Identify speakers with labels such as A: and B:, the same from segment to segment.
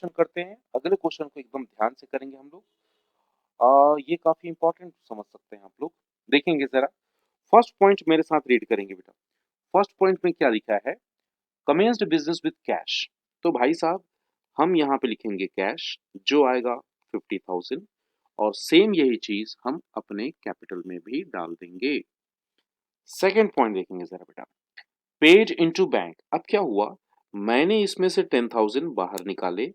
A: Question करते हैं। अगले क्वेश्चन को एकदम ध्यान से करेंगे हम लोग। ये काफी इंपॉर्टेंट समझ सकते हैं आप लोग। देखेंगे जरा, फर्स्ट पॉइंट मेरे साथ रीड करेंगे बेटा। फर्स्ट पॉइंट में क्या लिखा है? Commenced business with cash. तो भाई साहब, हम यहाँ पे लिखेंगे कैश, जो आएगा 50,000, और सेम यही चीज हम अपने कैपिटल में भी डाल देंगे। सेकेंड पॉइंट देखेंगे जरा बेटा, पेड इनटू बैंक। अब क्या हुआ, मैंने इसमें से 10,000 बाहर निकाले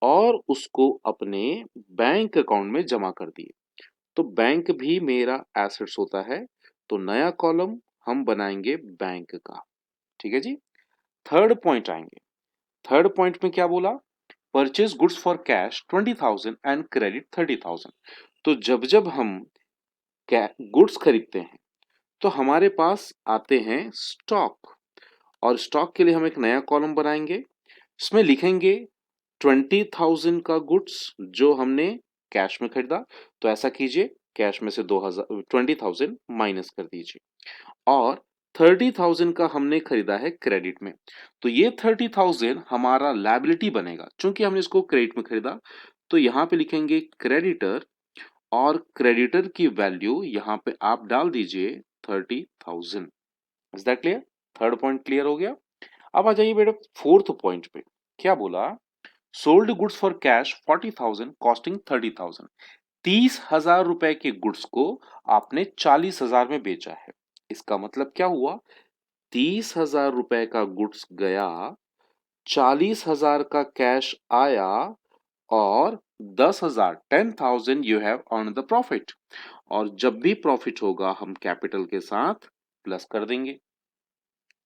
A: और उसको अपने बैंक अकाउंट में जमा कर दिए। तो बैंक भी मेरा एसेट्स होता है, तो नया कॉलम हम बनाएंगे बैंक का। ठीक है जी। थर्ड पॉइंट आएंगे। थर्ड पॉइंट में क्या बोला? Purchase goods for cash 20,000 and credit 30,000। तो जब जब हम गुड्स खरीदते हैं तो हमारे पास आते हैं स्टॉक, और स्टॉक के लिए हम एक नया कॉलम बनाएंगे। इसमें लिखेंगे 20,000 का गुड्स जो हमने कैश में खरीदा। तो ऐसा कीजिए, कैश में से 20,000 माइनस कर दीजिए, और 30,000 का हमने खरीदा है क्रेडिट में। तो ये 30,000 हमारा लायबिलिटी बनेगा, क्योंकि हमने इसको क्रेडिट में खरीदा। तो यहाँ पे लिखेंगे क्रेडिटर, और क्रेडिटर की वैल्यू यहाँ पे आप डाल दीजिए 30,000। Is that clear? Third point clear हो गया। अब आ जाइए बेटा फोर्थ पॉइंट पे। क्या बोला? Sold goods for cash 40,000 costing 30,000। 30,000 रुपए के गुड्स को आपने 40,000 में बेचा है। इसका मतलब क्या हुआ? 30,000 रुपए का गुड्स गया, 40,000 का कैश आया, और 10,000 10,000 you have earn the profit. और जब भी प्रॉफिट होगा हम कैपिटल के साथ प्लस कर देंगे।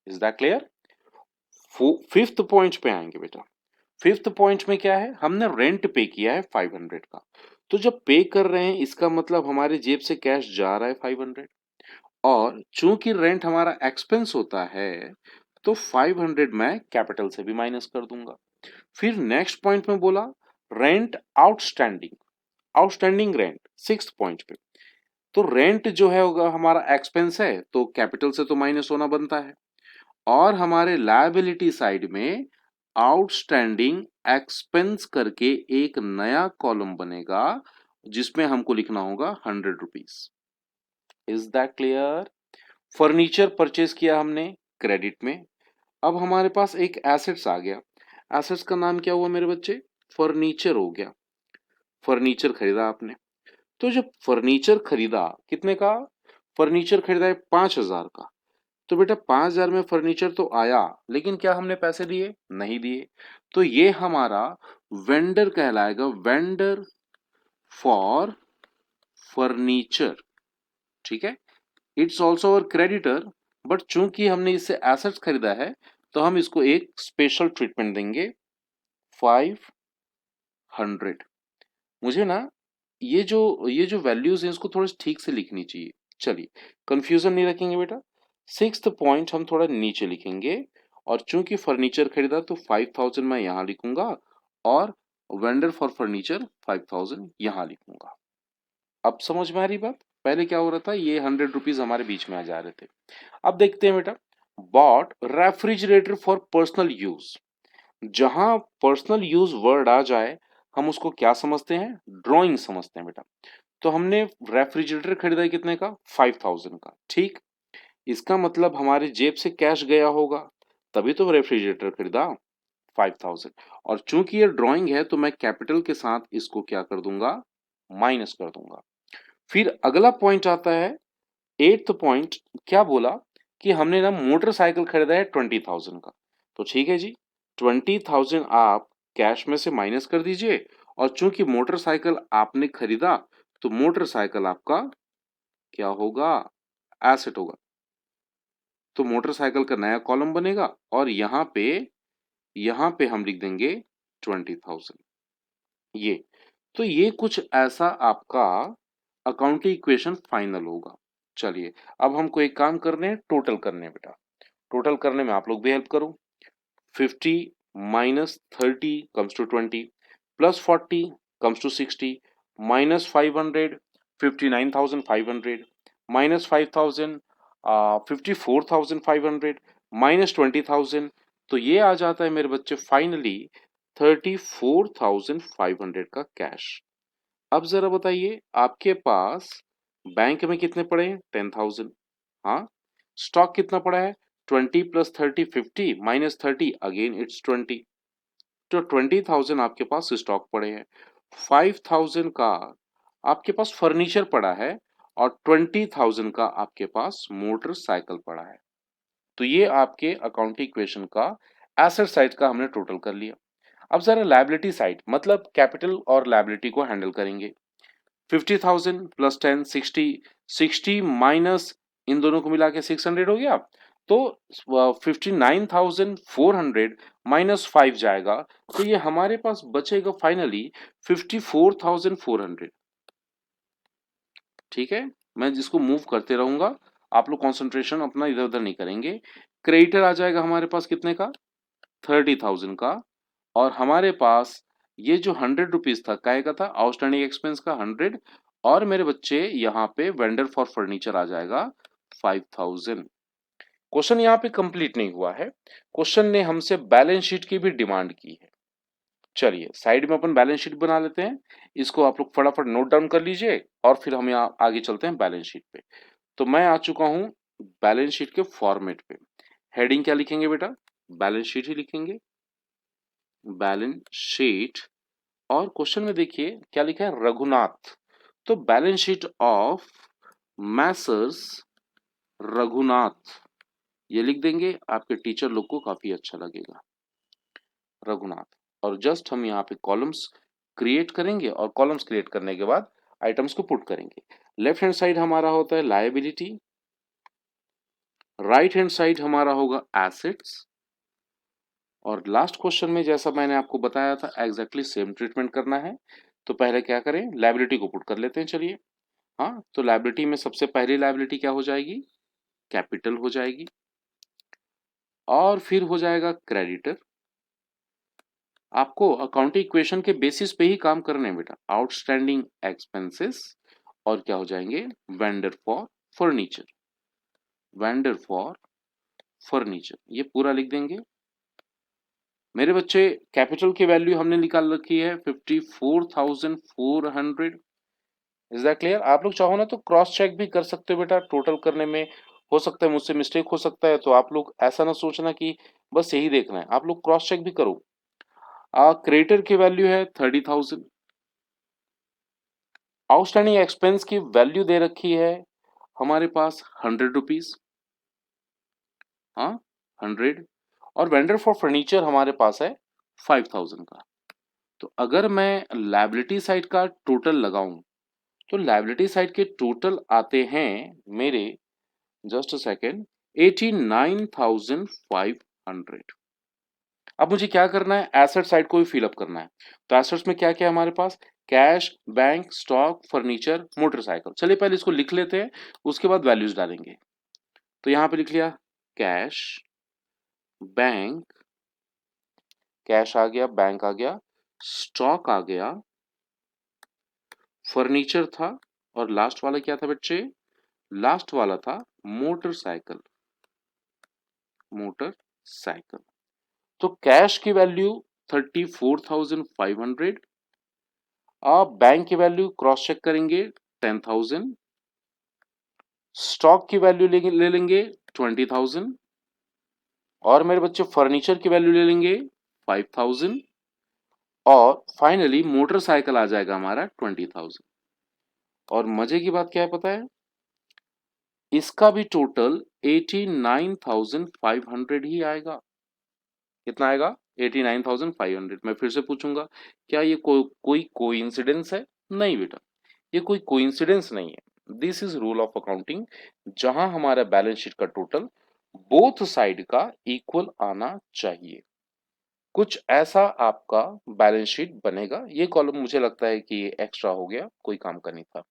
A: Is that clear? Fifth point पे आएंगे बेटा। फिफ्थ पॉइंट में क्या है? हमने रेंट पे किया है 500 का। तो जब पे कर रहे हैं इसका मतलब हमारे जेब से कैश जा रहा है 500, और चूंकि रेंट हमारा एक्सपेंस होता है तो 500 मैं कैपिटल से भी माइनस कर दूंगा। फिर नेक्स्ट पॉइंट में बोला rent outstanding. Outstanding rent six point पे। तो रेंट जो है होगा हमारा एक्सपेंस है, तो कैपिटल से तो माइनस होना बनता है। और हमारे लायबिलिटी साइड में आउटस्टैंडिंग एक्सपेंस करके एक नया कॉलम बनेगा, जिसमें हमको लिखना होगा 100 rupees. Is that clear? Furniture purchase किया हमने क्रेडिट में। अब हमारे पास एक एसेट्स आ गया। एसेट्स का नाम क्या हुआ मेरे बच्चे? फर्नीचर हो गया। फर्नीचर खरीदा आपने। तो जब फर्नीचर खरीदा कितने का? फर्नीचर खरीदा है 5,000 का। तो बेटा 5,000 में फर्नीचर तो आया, लेकिन क्या हमने पैसे दिए? नहीं दिए। तो ये हमारा वेंडर कहलाएगा, वेंडर फॉर फर्नीचर। ठीक है। It's also our creditor, but चूंकि हमने इससे एसेट्स खरीदा है तो हम इसको एक स्पेशल ट्रीटमेंट देंगे 500। मुझे ना ये जो वैल्यूज हैं इसको थोड़ा ठीक से लिखनी चाहिए। चलिए, कंफ्यूजन नहीं रखेंगे बेटा। सिक्स्थ पॉइंट हम थोड़ा नीचे लिखेंगे, और चूंकि फर्नीचर खरीदा तो 5,000 मैं यहां लिखूंगा, और वेंडर फॉर फर्नीचर 5,000 यहां लिखूंगा। अब समझ में आ रही बात? पहले क्या हो रहा था, ये 100 रुपीज हमारे बीच में आ जा रहे थे। अब देखते हैं बेटा, bought refrigerator for personal use. जहां पर्सनल यूज वर्ड आ जाए हम उसको क्या समझते हैं? ड्राइंग समझते हैं बेटा। तो हमने रेफ्रिजरेटर खरीदा है कितने का? 5,000 का। ठीक। इसका मतलब हमारे जेब से कैश गया होगा, तभी तो रेफ्रिजरेटर खरीदा 5,000। और चूंकि ये ड्राइंग है तो मैं कैपिटल के साथ इसको क्या कर दूंगा? माइनस कर दूंगा। फिर अगला पॉइंट आता है एट्थ पॉइंट। क्या बोला कि हमने ना मोटरसाइकिल खरीदा है 20,000 का। तो ठीक है जी, 20,000 आप कैश में से माइनस कर दीजिए, और चूंकि मोटरसाइकिल आपने खरीदा तो मोटरसाइकिल आपका क्या होगा? एसेट होगा। तो मोटरसाइकिल का नया कॉलम बनेगा, और यहां पे हम लिख देंगे 20,000। ये तो ये कुछ ऐसा आपका अकाउंटिंग इक्वेशन फाइनल होगा। चलिए, अब हमको एक काम करने हैं, टोटल करने हैं बेटा। टोटल करने में आप लोग भी हेल्प करो। 50 minus 30 comes to 20, plus 40 comes to 60, minus 500 59,500, minus 5,000 54,500, minus 20,000। तो ये आ जाता है मेरे बच्चे फाइनली 34,500 का कैश। अब जरा बताइए, आपके पास बैंक में कितने पड़े हैं? 10,000। हाँ, स्टॉक कितना पड़ा है? 20 प्लस 30 50 माइनस 30 अगेन इट्स 20। तो 20,000 आपके पास स्टॉक पड़े हैं। 5,000 का आपके पास फर्नीचर पड़ा है और 20,000 का आपके पास मोटरसाइकिल पड़ा है। तो ये आपके अकाउंटिंग इक्वेशन का एसेट साइड का हमने टोटल कर लिया। अब जरा लायबिलिटी साइड मतलब कैपिटल और लायबिलिटी को हैंडल करेंगे। 50,000 प्लस 10 60 60 माइनस इन दोनों को मिला के 600 हो गया। तो 59,400 माइनस 5 जाएगा, तो ये हमारे पास बचेगा फाइनली 54,400। ठीक है, मैं जिसको मूव करते रहूंगा, आप लोग कंसंट्रेशन अपना इधर उधर नहीं करेंगे। क्रेडिटर आ जाएगा हमारे पास कितने का? 30,000 का। और हमारे पास ये जो 100 रुपीज था काय का था? आउटस्टैंडिंग एक्सपेंस का 100। और मेरे बच्चे यहाँ पे वेंडर फॉर फर्नीचर आ जाएगा 5,000। क्वेश्चन यहाँ पे कंप्लीट नहीं हुआ है। क्वेश्चन ने हमसे बैलेंस शीट की भी डिमांड की है। चलिए साइड में अपन बैलेंस शीट बना लेते हैं। इसको आप लोग फटाफट नोट डाउन कर लीजिए और फिर हम यहाँ आगे चलते हैं बैलेंस शीट पे। तो मैं आ चुका हूँ बैलेंस शीट के फॉर्मेट पे। हेडिंग क्या लिखेंगे बेटा? बैलेंस शीट ही लिखेंगे, बैलेंस शीट। और क्वेश्चन में देखिए क्या लिखा है? रघुनाथ। तो balance sheet of Messrs Raghunath ये लिख देंगे, आपके टीचर लोग को काफी अच्छा लगेगा, रघुनाथ। और जस्ट हम यहाँ पे कॉलम्स क्रिएट करेंगे और कॉलम्स क्रिएट करने के बाद आइटम्स को पुट करेंगे। लेफ्ट हैंड साइड हमारा होता है लायबिलिटी, राइट हैंड साइड हमारा होगा एसेट्स। और लास्ट क्वेश्चन में जैसा मैंने आपको बताया था एग्जैक्टली सेम ट्रीटमेंट करना है। तो पहले क्या करें? लायबिलिटी को पुट कर लेते हैं, चलिए। हाँ, तो लायबिलिटी में सबसे पहली लायबिलिटी क्या हो जाएगी? कैपिटल हो जाएगी। और फिर हो जाएगा क्रेडिटर। आपको अकाउंटिंग इक्वेशन के बेसिस पे ही काम करने हैं बेटा। आउटस्टैंडिंग एक्सपेंसेस और क्या हो जाएंगे? Vendor for furniture, vendor for furniture ये पूरा लिख देंगे। मेरे बच्चे कैपिटल की वैल्यू हमने निकाल रखी है 54,400। Is that clear? आप लोग चाहो ना तो क्रॉस चेक भी कर सकते हो बेटा, टोटल करने में हो सकता है मुझसे मिस्टेक हो सकता है, तो आप लोग ऐसा ना सोचना कि बस यही देखना है, आप लोग क्रॉस चेक भी करो। क्रेडिटर की वैल्यू है 30,000। आउटस्टैंडिंग एक्सपेंस की वैल्यू दे रखी है हमारे पास 100 रुपीज। हाँ, 100। और वेंडर फॉर फर्नीचर हमारे पास है 5,000 का। तो अगर मैं लायबिलिटी साइड का टोटल लगाऊं तो लायबिलिटी साइड के टोटल आते हैं मेरे, जस्ट अ सेकेंड, 89,500। अब मुझे क्या करना है? एसेट साइड को भी फिलअप करना है। तो एसेट्स में क्या क्या है हमारे पास? Cash, bank, stock, furniture, motorcycle. चलिए पहले इसको लिख लेते हैं, उसके बाद वैल्यूज डालेंगे। तो यहां पे लिख लिया कैश, बैंक, कैश आ गया, बैंक आ गया, स्टॉक आ गया, फर्नीचर था, और लास्ट वाला क्या था बच्चे? लास्ट वाला था मोटरसाइकिल, मोटरसाइकिल। तो कैश की वैल्यू 34,500। आप बैंक की वैल्यू क्रॉस चेक करेंगे 10,000। स्टॉक की वैल्यू ले लेंगे 20,000। और मेरे बच्चे फर्नीचर की वैल्यू ले लेंगे 5,000। और फाइनली मोटरसाइकिल आ जाएगा हमारा 20,000। और मजे की बात क्या है पता है? इसका भी टोटल 89,500 ही आएगा। कितना आएगा? 89,500। मैं फिर से पूछूंगा, क्या ये कोई कोइंसिडेंस है? नहीं बेटा, ये कोई कोइंसिडेंस नहीं है। This is rule of accounting, जहां हमारा बैलेंस शीट का टोटल बोथ साइड का इक्वल आना चाहिए। कुछ ऐसा आपका बैलेंस शीट बनेगा। ये कॉलम मुझे लगता है कि एक्स्ट्रा हो गया, कोई काम का नहीं था।